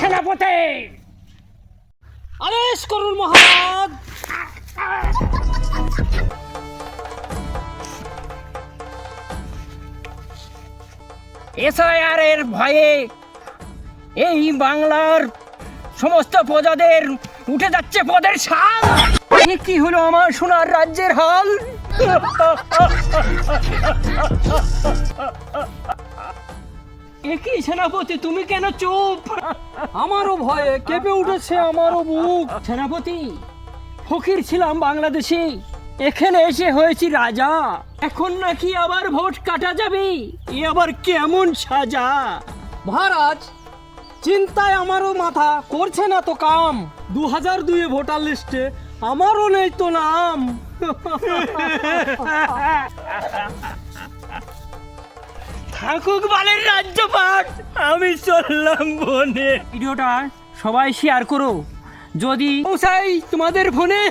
সেনাপতি। আদেশ করুন মহারাজ। এসআইআর এর ভয়ে এই বাংলার সমস্ত প্রজাদের উঠে যাচ্ছে পদের শান। এ কি হলো আমার সোনার রাজ্যের হাল? এ কি সেনাপতি, তুমি কেন চুপ? আমারও ভয়ে কেঁপে উঠেছে আমারও বুক। সেনাপতি, ফকির ছিলাম বাংলাদেশে, এখানে এসে হয়েছি রাজা। এখন নাকি আবার ভোট কাটা যাবে? এ আবার কেমন সাজা? মহারাজ, চিন্তায় আমারও মাথা করছে না তো কাম। 2002 ভোটার লিস্টে আমারও নেই তো নাম। থাকুক বালের রাজ্যপাট, আমি চললাম বনে। ভিডিওটা সবাই শেয়ার করো যদি পৌঁছাই তোমাদের ফোনে।